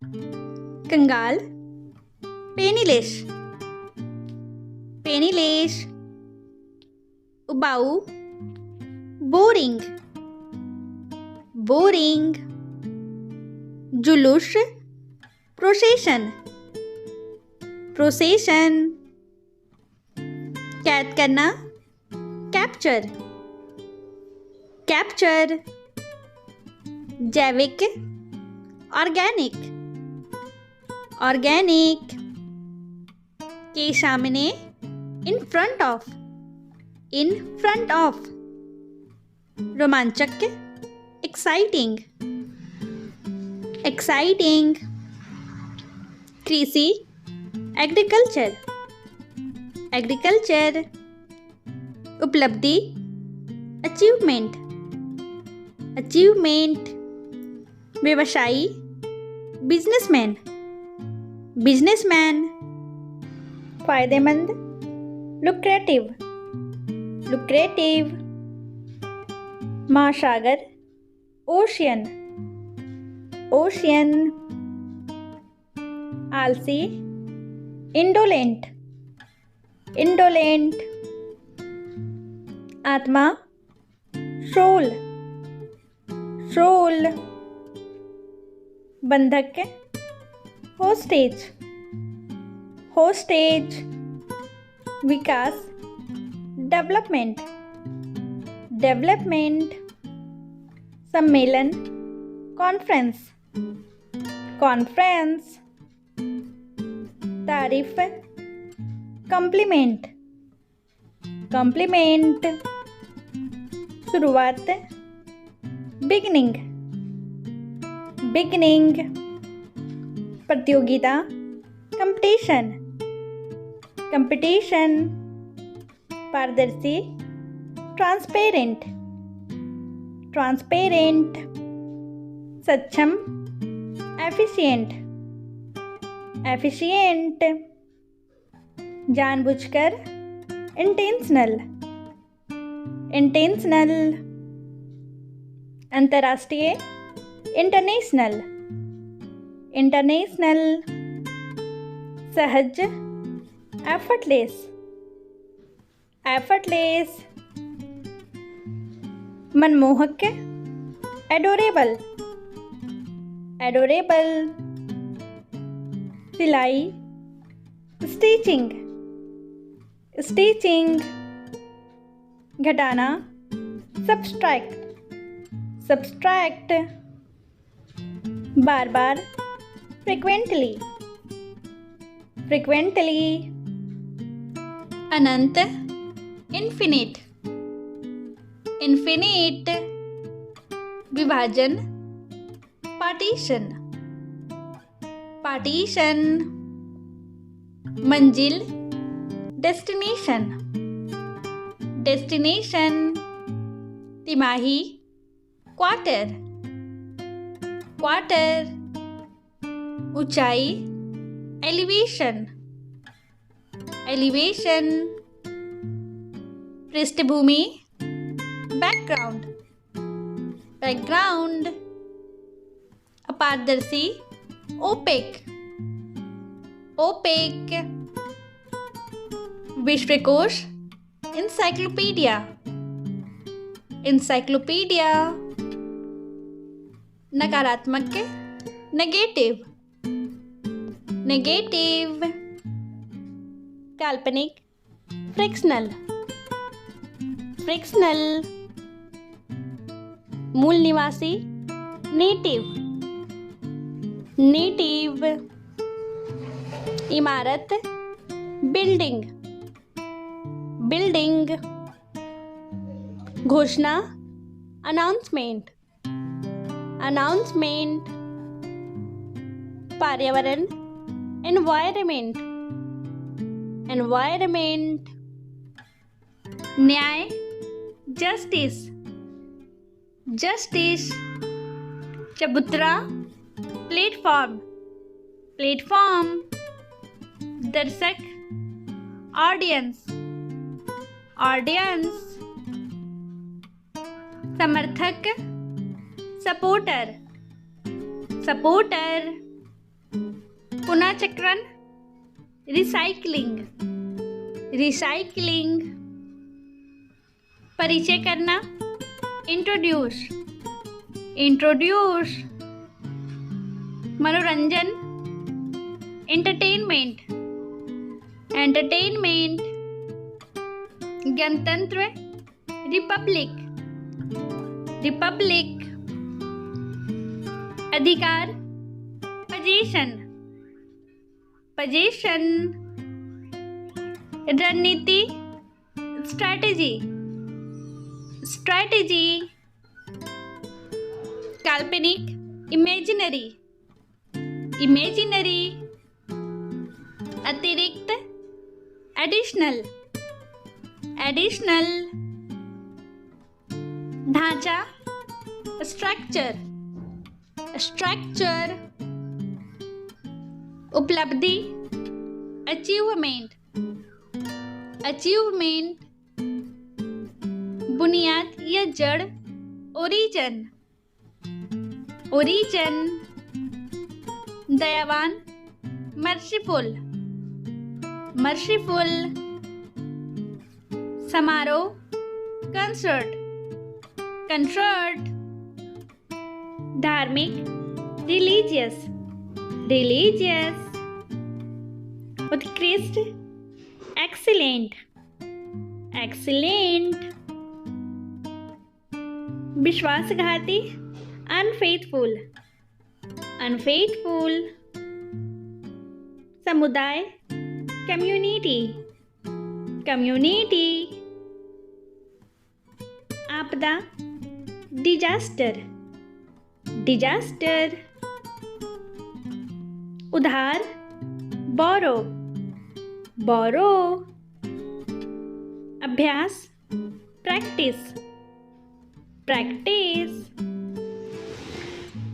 कंगाल, penniless, penniless, उबाऊ, boring, boring, जुलूस, प्रोसेशन, प्रोसेशन, कैद करना, कैप्चर, कैप्चर, जैविक, ऑर्गेनिक, ऑर्गेनिक, के सामने, in front of, in front of, रोमांचक, एक्साइटिंग, एक्साइटिंग, कृषि, एग्रीकल्चर, एग्रीकल्चर, उपलब्धि, अचीवमेंट, अचीवमेंट, व्यवसायी, बिजनेसमैन, बिजनेसमैन, फायदेमंद, लुक्रेटिव, लुक्रेटिव, महासागर, ओशियन, ओशियन, आलसी, इंडोलेंट, इंडोलेंट, आत्मा, सोल, सोल, बंधक, होस्टेज, होस्टेज, विकास, डेवलपमेंट, डेवलपमेंट, सम्मेलन, कॉन्फ्रेंस, कॉन्फ्रेंस, तारीफ, कॉम्प्लीमेंट, कॉम्प्लीमेंट, शुरुआत, बिगनिंग, बिगनिंग, प्रतियोगिता, कंपटीशन, कंपटीशन, पारदर्शी, ट्रांसपेरेंट, ट्रांसपेरेंट, सक्षम, एफिशिएंट, एफिशिएंट, जानबूझकर, इंटेंशनल, इंटेंशनल, अंतर्राष्ट्रीय, इंटरनेशनल, इंटरनेशनल, सहज, एफर्टलेस, एफर्टलेस, मनमोहक, एडोरेबल, एडोरेबल, सिलाई, स्टिचिंग, स्टिचिंग, घटाना, सब्सट्रैक्ट, सब्सट्रैक्ट, बार बार, फ्रिक्वेंटली, फ्रिक्वेंटली, अनंत, इन्फिनिट, इन्फिनिट, विभाजन, पार्टीशन, पार्टीशन, मंजिल, डेस्टिनेशन, डेस्टिनेशन, तिमाही, क्वार्टर, क्वार्टर, ऊंचाई, एलिवेशन, एलिवेशन, पृष्ठभूमि, बैकग्राउंड, बैकग्राउंड, अपारदर्शी, ओपेक, ओपेक, विश्वकोश, इंसाइक्लोपीडिया, इंसाइक्लोपीडिया, नकारात्मक, नेगेटिव, नेगेटिव, काल्पनिक, फ्रिक्शनल, फ्रिक्शनल, मूल निवासी, नेटिव, नेटिव, इमारत, बिल्डिंग, बिल्डिंग, घोषणा, अनाउंसमेंट, अनाउंसमेंट, पर्यावरण, एनवायरमेंट, एनवायरमेंट, न्याय, जस्टिस, जस्टिस, चबूतरा, प्लेटफॉर्म, प्लेटफॉर्म, दर्शक, ऑडियंस, ऑडियंस, समर्थक, सपोर्टर, सपोर्टर, पुनःचक्रण, रिसाइकलिंग, रिसाइकलिंग। परिचय करना, इंट्रोड्यूस, इंट्रोड्यूस। मनोरंजन, एंटरटेनमेंट, एंटरटेनमेंट। गणतंत्र, रिपब्लिक, रिपब्लिक। अधिकार, पोजीशन, पोजीशन। रणनीति, स्ट्रैटेजी, स्ट्रैटेजी। काल्पनिक, इमेजिनरी, इमेजिनरी। अतिरिक्त, एडिशनल, एडिशनल। ढांचा, स्ट्रक्चर, स्ट्रक्चर। उपलब्धि, अचीवमेंट, अचीवमेंट। बुनियाद या जड़, ओरिजिन, ओरिजिन। दयावान, मर्सीफुल, मर्सीफुल। समारोह, कंसर्ट, कंसर्ट। धार्मिक, रिलीजियस, रिलीजियस। उत्कृष्ट, एक्सीलेंट, एक्सीलेंट। विश्वासघाती, अनफेथफुल, अनफेथफुल। समुदाय, कम्युनिटी, कम्युनिटी। आपदा, डिजास्टर, डिजास्टर। उधार, बोरो, बोरो। अभ्यास, प्रैक्टिस, प्रैक्टिस।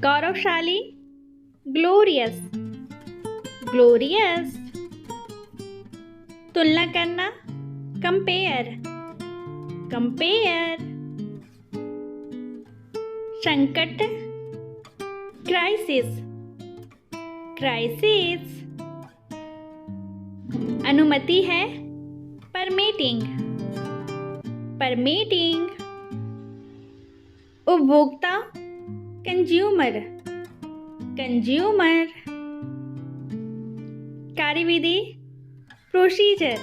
गौरवशाली, ग्लोरियस, ग्लोरियस। तुलना करना, कंपेयर, कंपेयर। संकट, क्राइसिस, क्राइसिस। अनुमति है, परमिटिंग, परमिटिंग। उपभोक्ता, कंज्यूमर, कंज्यूमर। कार्यविधि, प्रोसीजर,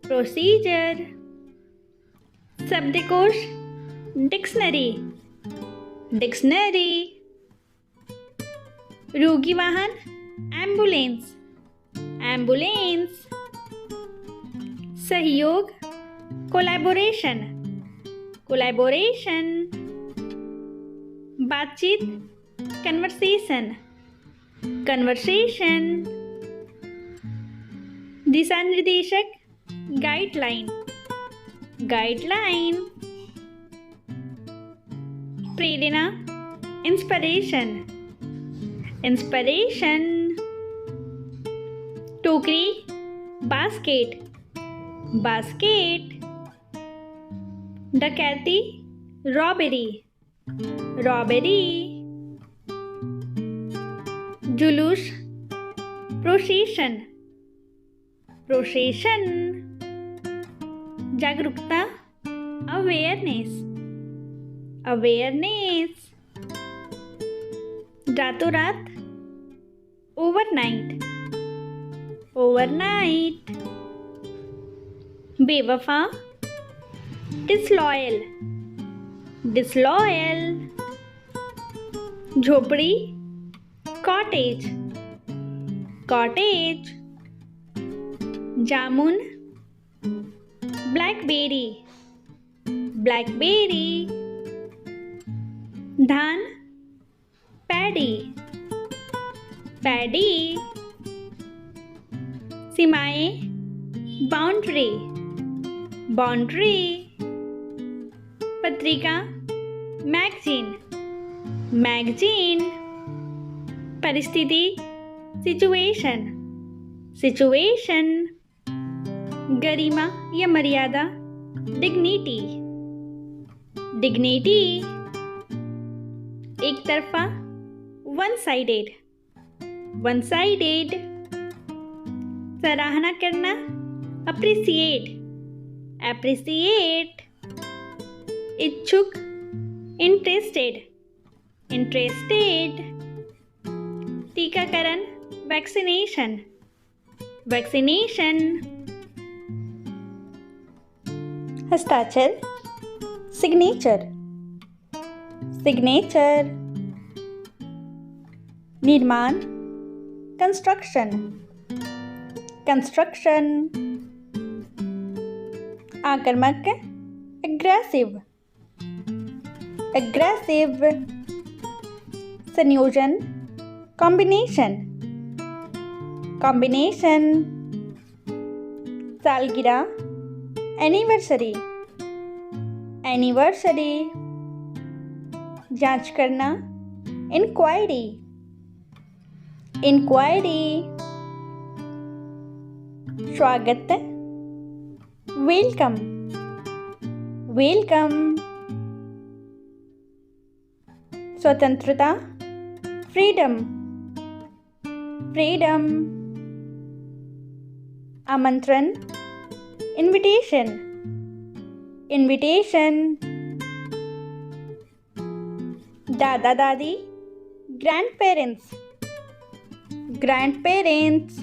प्रोसीजर। शब्दकोश, डिक्शनरी, डिक्शनरी। रोगी वाहन, एम्बुलेंस, एम्बुलेंस। सहयोग, कोलैबोरेशन, कोलैबोरेशन। बातचीत, कन्वर्सेशन, कन्वर्सेशन। दिशा निर्देशक, गाइडलाइन, गाइडलाइन। प्रेरणा, इंस्पिरेशन, इंस्पिरेशन। टोकरी, बास्केट, बास्केट। डकैती, रॉबेरी, रॉबेरी। जुलूस, प्रोसेशन, प्रोसेशन। जागरूकता, अवेयरनेस, अवेयरनेस। रातों रात, ओवरनाइट, ओवरनाइट। बेवफा, डिसलॉयल, डिसलॉयल। झोपड़ी, कॉटेज, कॉटेज। जामुन, ब्लैकबेरी, ब्लैकबेरी। धान, पैडी, पैडी। सीमाएं, बाउंड्री, बाउंड्री। पत्रिका, मैगजीन, मैगजीन। परिस्थिति, सिचुएशन, सिचुएशन। गरिमा या मर्यादा, डिग्निटी, डिग्निटी। एक तरफा, वन साइडेड, वन साइडेड। सराहना करना, अप्रिसिएट, एप्रिसिएट। इच्छुक, इंटरेस्टेड, इंटरेस्टेड। टीकाकरण, वैक्सीनेशन, वैक्सीनेशन। हस्ताक्षर, सिग्नेचर, सिग्नेचर। निर्माण, कंस्ट्रक्शन, कंस्ट्रक्शन। आक्रामक, एग्रेसिव, एग्रेसिव। संयोजन, कॉम्बिनेशन, कॉम्बिनेशन। सालगिरह, एनिवर्सरी, एनिवर्सरी। जांच करना, इंक्वायरी, इंक्वायरी। स्वागत, वेलकम, वेलकम। स्वतंत्रता, फ्रीडम, फ्रीडम। आमंत्रण, इनविटेशन, इनविटेशन। दादा दादी, ग्रैंड पेरेंट्स, ग्रैंड पेरेंट्स।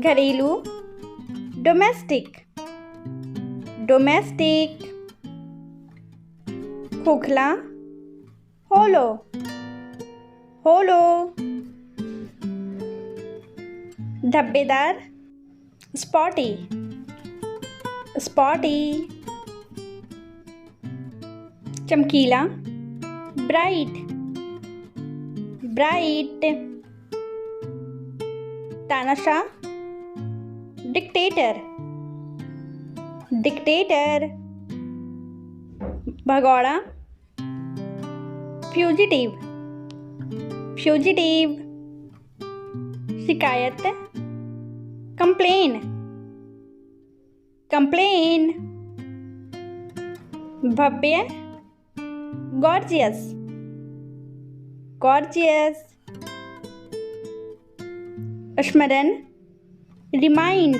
घरेलू, डोमेस्टिक, डोमेस्टिक। खोखला, होलो, होलो। धब्बेदार, स्पॉटी, स्पॉटी। चमकीला, ब्राइट, ब्राइट। तानाशाह, डिक्टेटर, डिक्टेटर। भगौड़ा, फ्यूजिटिव, फ्यूजिटिव। शिकायत, कंप्लेन, कंप्लेन। भव्य, गॉर्जियस, गॉर्जियस। स्मरण, remind,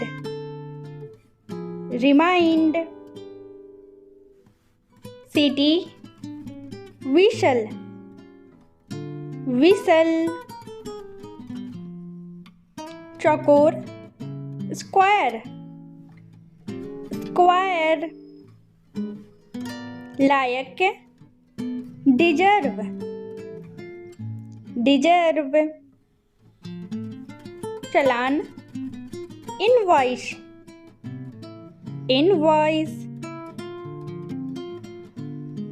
remind. City, we shall, we shall. चौकोर, स्क्वायर, स्क्वायर। लायक, डिजर्व, डिजर्व। चालान, इनवॉइस, इनवॉइस।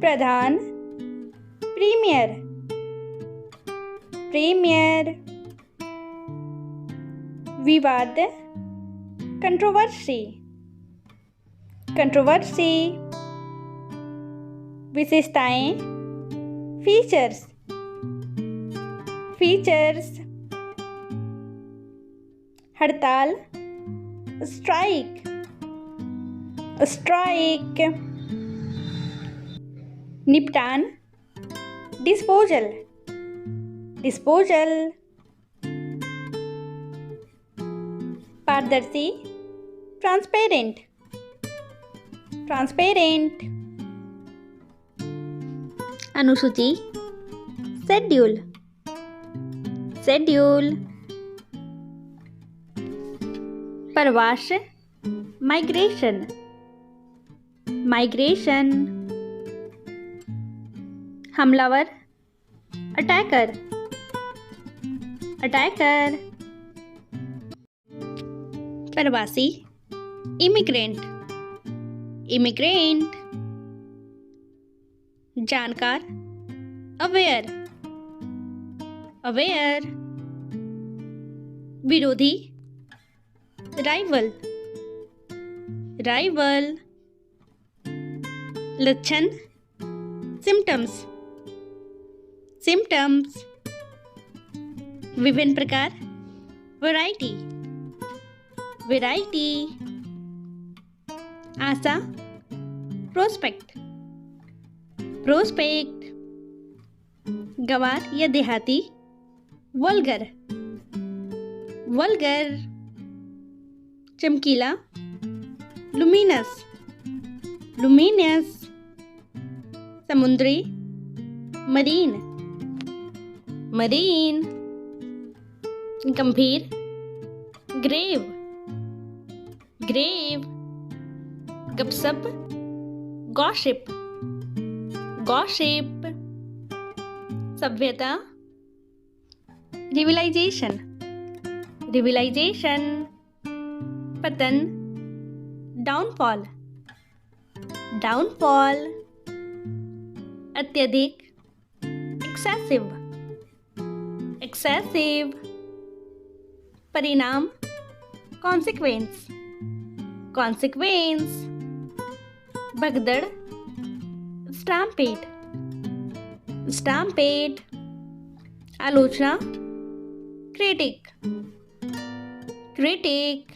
प्रधान, प्रीमियर, प्रीमियर। विवाद, कंट्रोवर्सी, कंट्रोवर्सी। विशेषताएं, फीचर्स, फीचर्स। हड़ताल, स्ट्राइक, स्ट्राइक। निपटान, डिस्पोजल, डिस्पोजल। पारदर्शी, ट्रांसपेरेंट, ट्रांसपेरेंट। अनुसूची, शेड्यूल, शेड्यूल। प्रवास, माइग्रेशन, माइग्रेशन। हमलावर, अटैकर, अटैकर। प्रवासी, इमिग्रेंट, इमिग्रेंट। जानकार, अवेयर, अवेयर। विरोधी, राइवल, राइवल। लक्षण, सिम्टम्स, सिम्टम्स। विभिन्न प्रकार, वैरायटी, वैरायटी। आशा, प्रोस्पेक्ट, प्रोस्पेक्ट। गंवार या देहाती, वल्गर, वल्गर। चमकीला, लुमिनस, लुमिनस। समुद्री, मरीन, मरीन। गंभीर, ग्रेव, ग्रेव। गपसप, गॉसिप, गॉसिप। सभ्यता, रिविलाइजेशन, रिविलाइजेशन। पतन, डाउनफॉल, डाउनफॉल। अत्यधिक, एक्सेसिव, एक्सेसिव। परिणाम, कॉन्सिक्वेंस, कॉन्सिक्वेंस। भगदड़, स्टैम्पेड, स्टैम्पेड। आलोचना, क्रिटिक, क्रिटिक।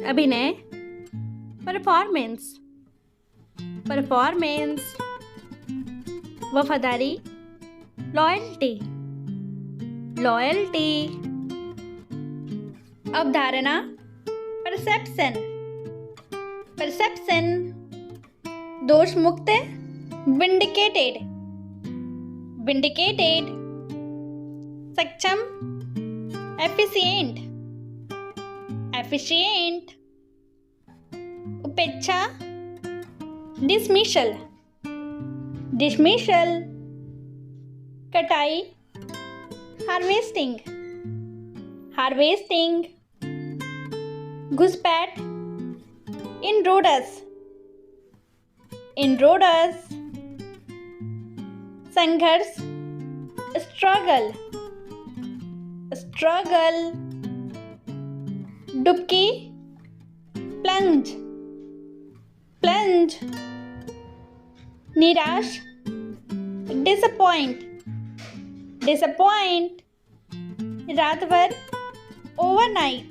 अभिनय, परफॉर्मेंस, परफॉर्मेंस। वफादारी, लॉयल्टी, लॉयल्टी। अवधारणा, परसेप्शन, परसेप्शन। दोष मुक्त, विंडिकेटेड, विंडिकेटेड। सक्षम, एफिशिएंट, एफिशिएंट। उपेक्षा, डिसमिशल, डिसमिशल। कटाई, हार्वेस्टिंग, हार्वेस्टिंग। घुसपैठ, इनरोडस, इनरोडस। संघर्ष, स्ट्रगल, स्ट्रगल। डुबकी, प्लंज, प्लंज। निराश, डिसअपॉइंट, डिसअपॉइंट। रात भर, ओवरनाइट,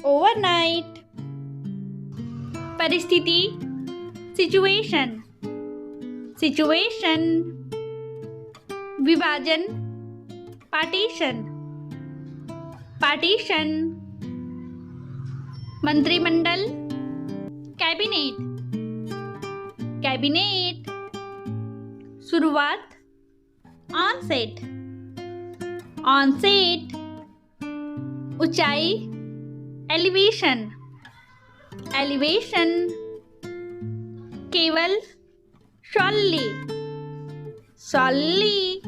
ओवरनाइट। परिस्थिति, सिचुएशन, सिचुएशन। विभाजन, पार्टीशन, पार्टीशन। मंत्रिमंडल, कैबिनेट, कैबिनेट। शुरुआत, ऑनसेट, ऑनसेट। ऊंचाई, एलिवेशन, एलिवेशन। केवल, शॉली, शॉली।